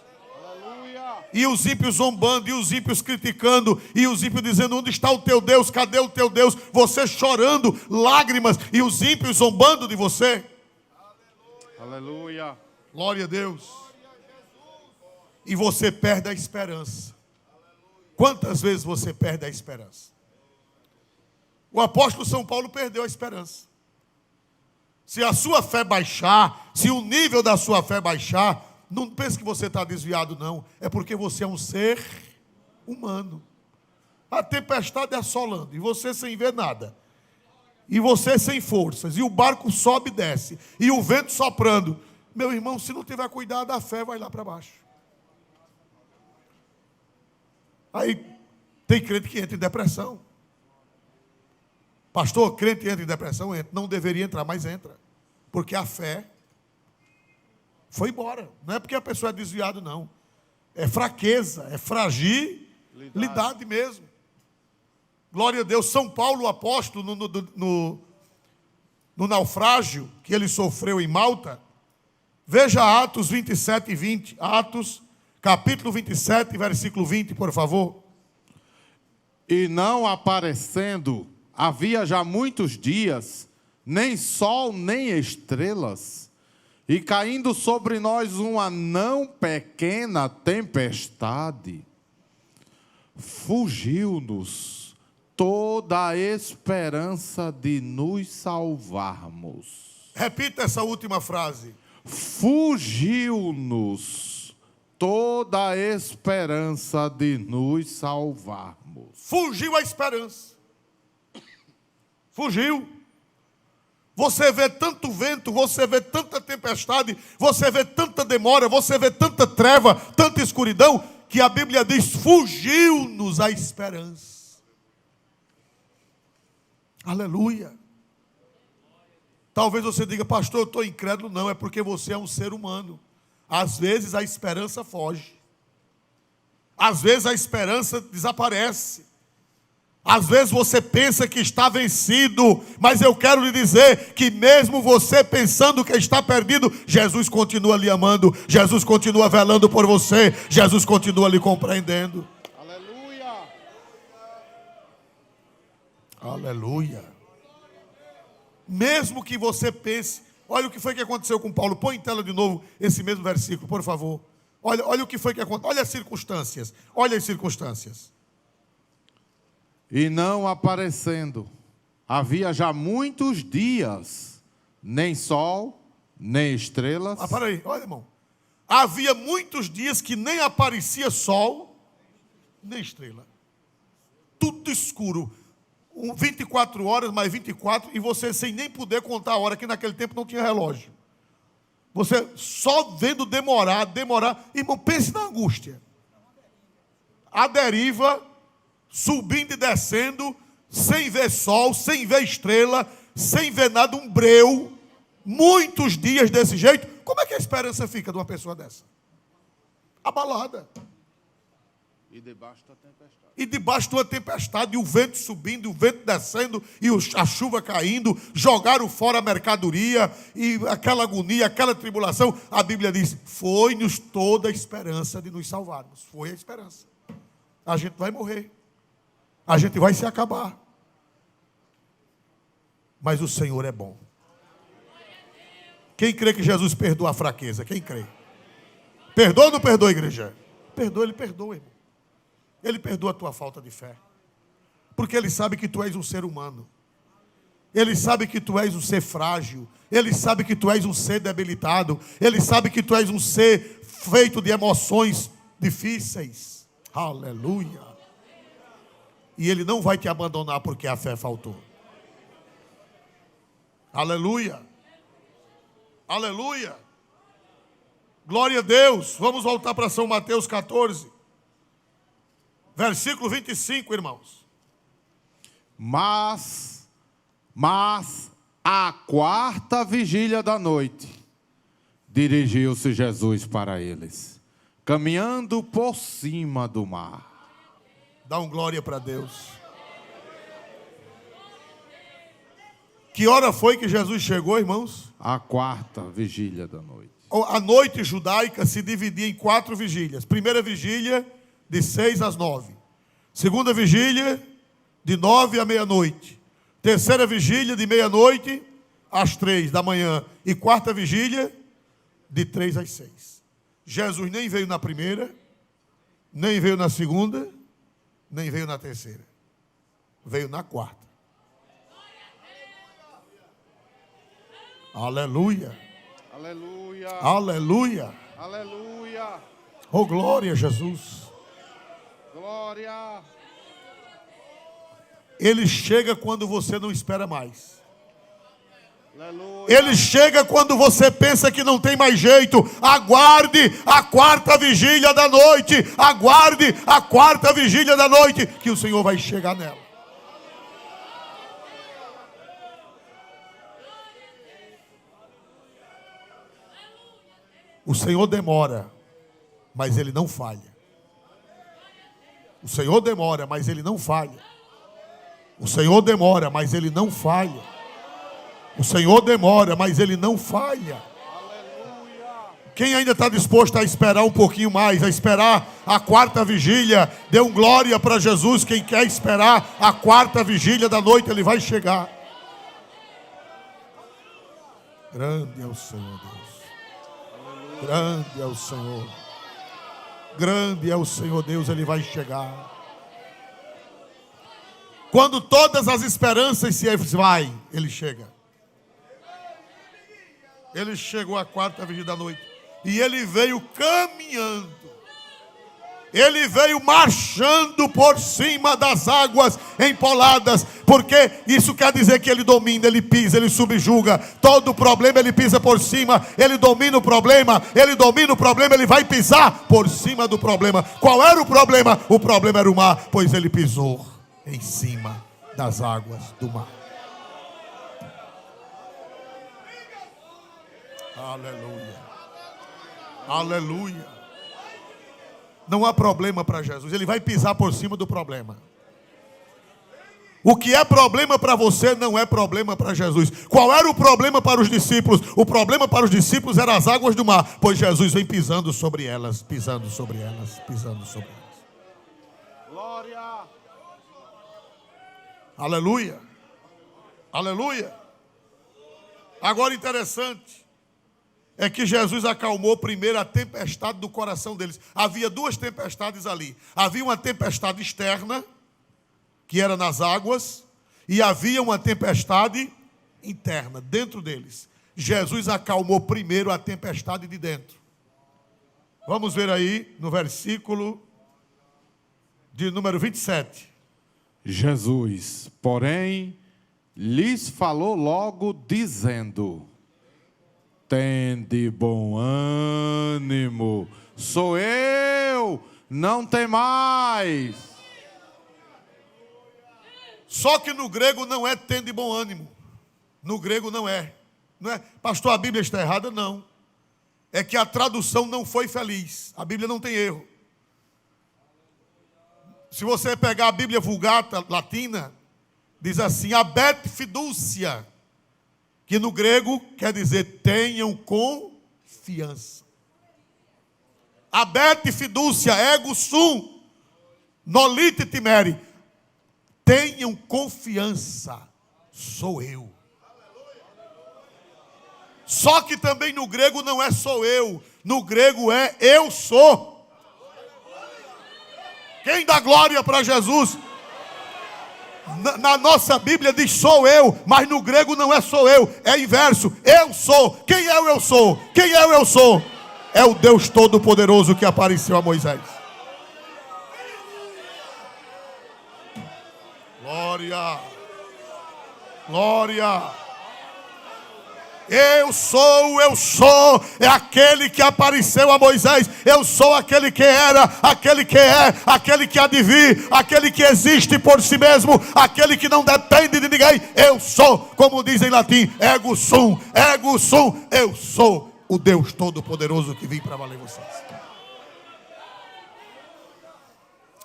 Aleluia. E os ímpios zombando, e os ímpios criticando, e os ímpios dizendo: onde está o teu Deus? Cadê o teu Deus? Você chorando, lágrimas, e os ímpios zombando de você. Aleluia. Glória a Deus. E você perde a esperança. Quantas vezes você perde a esperança? O apóstolo São Paulo perdeu a esperança. Se a sua fé baixar, se o nível da sua fé baixar, não pense que você está desviado, não. É porque você é um ser humano. A tempestade assolando, e você sem ver nada. E você sem forças, e o barco sobe e desce, e o vento soprando. Meu irmão, se não tiver cuidado, a fé vai lá para baixo. Aí tem crente que entra em depressão. Pastor, crente entra em depressão? Entra. Não deveria entrar, mas entra. Porque a fé foi embora. Não é porque a pessoa é desviada, não. É fraqueza, é fragilidade mesmo. Glória a Deus. São Paulo, o apóstolo, no naufrágio que ele sofreu em Malta. Veja Atos 27 e 20. Atos, capítulo 27, versículo 20, por favor. E não aparecendo, havia já muitos dias, nem sol, nem estrelas, e caindo sobre nós uma não pequena tempestade, fugiu-nos toda a esperança de nos salvarmos. Repita essa última frase. Fugiu-nos toda a esperança de nos salvarmos. Fugiu a esperança. Fugiu. Você vê tanto vento, você vê tanta tempestade, você vê tanta demora, você vê tanta treva, tanta escuridão, que a Bíblia diz: fugiu-nos a esperança. Aleluia. Talvez você diga: pastor, eu estou incrédulo. Não, é porque você é um ser humano. Às vezes a esperança foge. Às vezes a esperança desaparece. Às vezes você pensa que está vencido, mas eu quero lhe dizer que mesmo você pensando que está perdido, Jesus continua lhe amando, Jesus continua velando por você, Jesus continua lhe compreendendo. Aleluia. Aleluia. Mesmo que você pense, olha o que foi que aconteceu com Paulo. Põe em tela de novo esse mesmo versículo, por favor. Olha o que foi que aconteceu. Olha as circunstâncias. Olha as circunstâncias. E não aparecendo, havia já muitos dias, nem sol, nem estrelas. Para aí, olha, irmão. Havia muitos dias que nem aparecia sol, nem estrela. Tudo escuro. 24 horas mais 24, e você sem nem poder contar a hora, que naquele tempo não tinha relógio. Você só vendo demorar. Irmão, pense na angústia. A deriva, subindo e descendo, sem ver sol, sem ver estrela, sem ver nada, um breu, muitos dias desse jeito. Como é que a esperança fica de uma pessoa dessa? Abalada. E debaixo da tempestade. E debaixo de uma tempestade, e o vento subindo, e o vento descendo, e a chuva caindo, jogaram fora a mercadoria, e aquela agonia, aquela tribulação. A Bíblia diz, foi-nos toda a esperança de nos salvarmos. Foi a esperança. A gente vai morrer. A gente vai se acabar. Mas o Senhor é bom. Quem crê que Jesus perdoa a fraqueza? Quem crê? Perdoa ou não perdoa, igreja? Perdoa, Ele perdoa, irmão. Ele perdoa a tua falta de fé. Porque Ele sabe que tu és um ser humano. Ele sabe que tu és um ser frágil. Ele sabe que tu és um ser debilitado. Ele sabe que tu és um ser feito de emoções difíceis. Aleluia. E Ele não vai te abandonar porque a fé faltou. Aleluia. Aleluia. Glória a Deus. Vamos voltar para São Mateus 14. Versículo 25, irmãos. Mas à quarta vigília da noite, dirigiu-se Jesus para eles, caminhando por cima do mar. Dá um glória para Deus. Que hora foi que Jesus chegou, irmãos? À quarta vigília da noite. A noite judaica se dividia em 4 vigílias. Primeira vigília, de 6 às 9. Segunda vigília, de 9 à meia-noite. Terceira vigília, de meia-noite às 3 da manhã. E quarta vigília, de 3 às 6. Jesus nem veio na primeira, nem veio na segunda, nem veio na terceira. Veio na quarta. Aleluia. Aleluia. Aleluia. Aleluia. Oh, glória a Jesus. Glória. Ele chega quando você não espera mais. Aleluia. Ele chega quando você pensa que não tem mais jeito. Aguarde a quarta vigília da noite. Aguarde a quarta vigília da noite, que o Senhor vai chegar nela. O Senhor demora, mas Ele não falha. O Senhor demora, mas Ele não falha. O Senhor demora, mas Ele não falha. O Senhor demora, mas Ele não falha. Quem ainda está disposto a esperar um pouquinho mais, a esperar a quarta vigília, dê um glória para Jesus. Quem quer esperar a quarta vigília da noite, Ele vai chegar. Grande é o Senhor Deus. Grande é o Senhor. Grande é o Senhor Deus, Ele vai chegar. Quando todas as esperanças se vai, Ele chega. Ele chegou à quarta vigília da noite. E Ele veio caminhando. Ele veio marchando por cima das águas empoladas, porque isso quer dizer que Ele domina, Ele pisa, Ele subjuga todo o problema, Ele pisa por cima, Ele domina o problema, Ele vai pisar por cima do problema. Qual era o problema? O problema era o mar, pois Ele pisou em cima das águas do mar. Aleluia. Aleluia. Não há problema para Jesus. Ele vai pisar por cima do problema. O que é problema para você não é problema para Jesus. Qual era o problema para os discípulos? O problema para os discípulos eram as águas do mar, pois Jesus vem pisando sobre elas, pisando sobre elas, pisando sobre elas. Glória. Aleluia. Aleluia. Agora interessante é que Jesus acalmou primeiro a tempestade do coração deles. Havia 2 tempestades ali. Havia uma tempestade externa, que era nas águas, e havia uma tempestade interna, dentro deles. Jesus acalmou primeiro a tempestade de dentro. Vamos ver aí no versículo de número 27. Jesus, porém, lhes falou logo, dizendo: tende bom ânimo, sou eu, não temais. Só que no grego não é tende bom ânimo. No grego não é. Não é. Pastor, a Bíblia está errada? Não. É que a tradução não foi feliz. A Bíblia não tem erro. Se você pegar a Bíblia Vulgata latina, diz assim, habet fiducia, que no grego quer dizer tenham confiança. Habet fiducia, ego sum, nolite timere. Tenham confiança, sou eu. Só que também no grego não é sou eu, no grego é eu sou. Quem dá glória para Jesus? Na nossa Bíblia diz sou eu, mas no grego não é sou eu, é inverso, eu sou. Quem é o eu sou? Quem é o eu sou? É o Deus Todo-Poderoso que apareceu a Moisés. Glória, glória. Eu sou, é aquele que apareceu a Moisés. Eu sou aquele que era, aquele que é, aquele que há de vir, aquele que existe por si mesmo, aquele que não depende de ninguém. Eu sou, como diz em latim, ego sum, eu sou o Deus Todo-Poderoso que vim para valer vocês.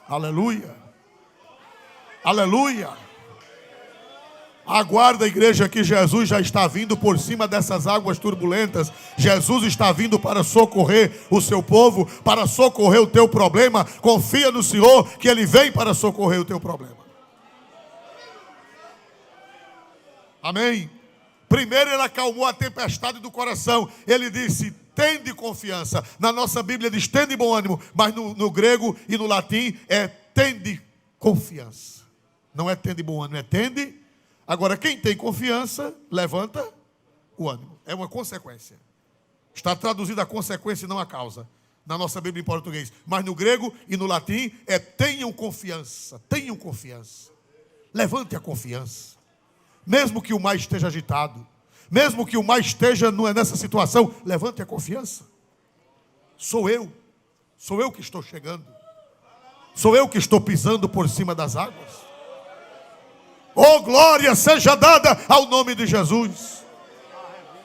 Aleluia, aleluia. Aguarda, igreja, que Jesus já está vindo por cima dessas águas turbulentas. Jesus está vindo para socorrer o seu povo, para socorrer o teu problema. Confia no Senhor que Ele vem para socorrer o teu problema. Amém? Primeiro Ele acalmou a tempestade do coração. Ele disse, tende confiança. Na nossa Bíblia diz, tende bom ânimo. Mas no grego e no latim é tende confiança. Não é tende bom ânimo, é tende. Agora, quem tem confiança, levanta o ânimo. É uma consequência. Está traduzida a consequência e não a causa. Na nossa Bíblia em português. Mas no grego e no latim é tenham confiança. Tenham confiança. Levante a confiança. Mesmo que o mar esteja agitado. Mesmo que o mar esteja nessa situação. Levante a confiança. Sou eu. Sou eu que estou chegando. Sou eu que estou pisando por cima das águas. Oh, glória seja dada ao nome de Jesus.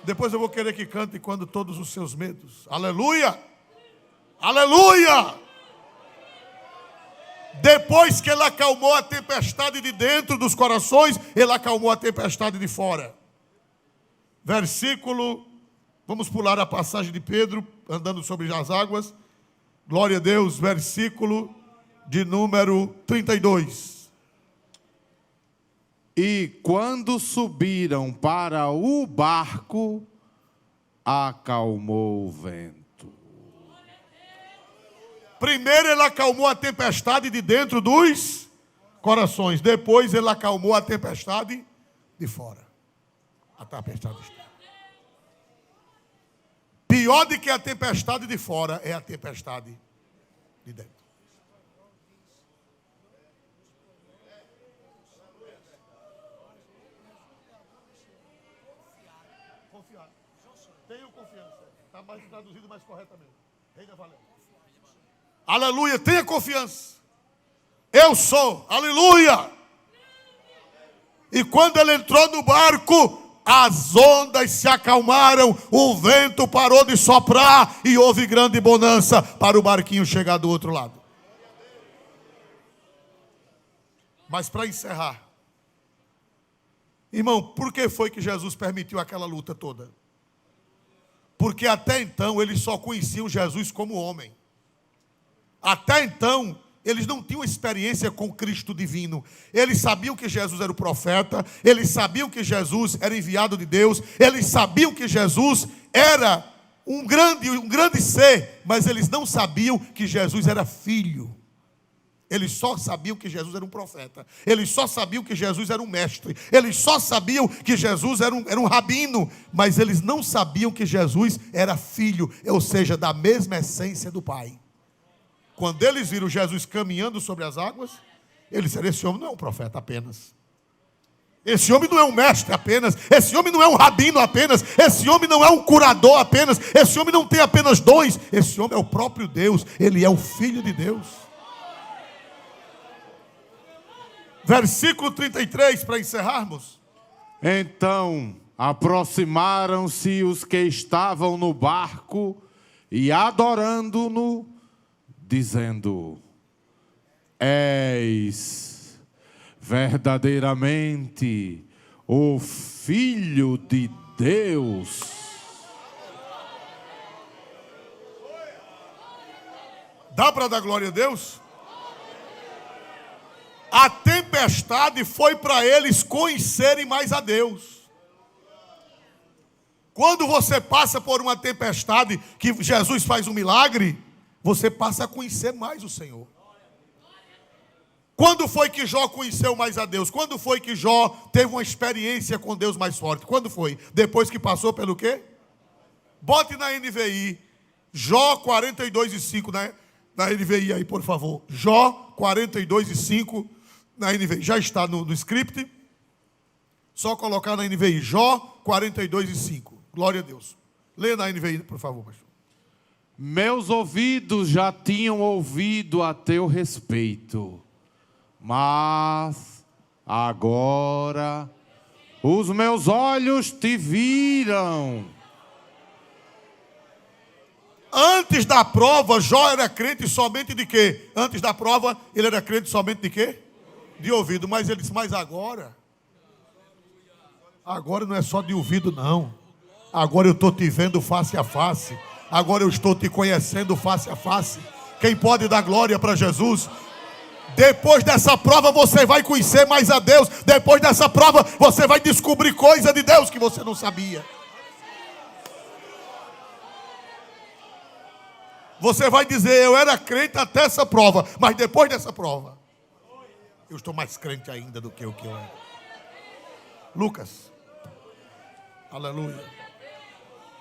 Depois eu vou querer que cante quando todos os seus medos. Aleluia! Aleluia! Depois que Ele acalmou a tempestade de dentro dos corações, Ele acalmou a tempestade de fora. Versículo, vamos pular a passagem de Pedro, andando sobre as águas. Glória a Deus, versículo de número 32. E quando subiram para o barco, acalmou o vento. Primeiro Ele acalmou a tempestade de dentro dos corações. Depois Ele acalmou a tempestade de fora. A tempestade externa. Pior do que a tempestade de fora é a tempestade de dentro. Confiar. Tenho confiança. Está mais traduzido mais corretamente. Reina Valente. Aleluia. Tenha confiança. Eu sou. Aleluia. E quando ele entrou no barco, as ondas se acalmaram, o vento parou de soprar e houve grande bonança para o barquinho chegar do outro lado. Mas para encerrar, irmão, por que foi que Jesus permitiu aquela luta toda? Porque até então eles só conheciam Jesus como homem. Até então eles não tinham experiência com Cristo divino. Eles sabiam que Jesus era o profeta, eles sabiam que Jesus era enviado de Deus, eles sabiam que Jesus era um grande ser, mas eles não sabiam que Jesus era filho. Eles só sabiam que Jesus era um profeta. Eles só sabiam que Jesus era um mestre. Eles só sabiam que Jesus era um rabino. Mas eles não sabiam que Jesus era filho, ou seja, da mesma essência do Pai. Quando eles viram Jesus caminhando sobre as águas, eles disseram, esse homem não é um profeta apenas. Esse homem não é um mestre apenas. Esse homem não é um rabino apenas. Esse homem não é um curador apenas. Esse homem não tem apenas dons. Esse homem é o próprio Deus. Ele é o Filho de Deus. Versículo 33, para encerrarmos. Então aproximaram-se os que estavam no barco e adorando-no, dizendo: és verdadeiramente o Filho de Deus. Dá para dar glória a Deus? A tempestade foi para eles conhecerem mais a Deus. Quando você passa por uma tempestade, que Jesus faz um milagre, você passa a conhecer mais o Senhor. Quando foi que Jó conheceu mais a Deus? Quando foi que Jó teve uma experiência com Deus mais forte? Quando foi? Depois que passou pelo quê? Bote na NVI, Jó 42:5, né? Na NVI aí, por favor. Jó 42:5 na NVI. Já está no script. Só colocar na NVI. Jó 42:5. Glória a Deus. Lê na NVI, por favor, pastor. Meus ouvidos já tinham ouvido a teu respeito, mas agora os meus olhos te viram. Antes da prova, Jó era crente somente de quê? Antes da prova, ele era crente somente de quê? De ouvido. Mas ele disse, mas agora não é só de ouvido, não. Agora eu estou te vendo face a face. Agora eu estou te conhecendo face a face. Quem pode dar glória para Jesus? Depois dessa prova você vai conhecer mais a Deus. Depois dessa prova você vai descobrir coisa de Deus que você não sabia. Você vai dizer, eu era crente até essa prova, mas depois dessa prova, eu estou mais crente ainda do que o que eu era. Lucas. Aleluia.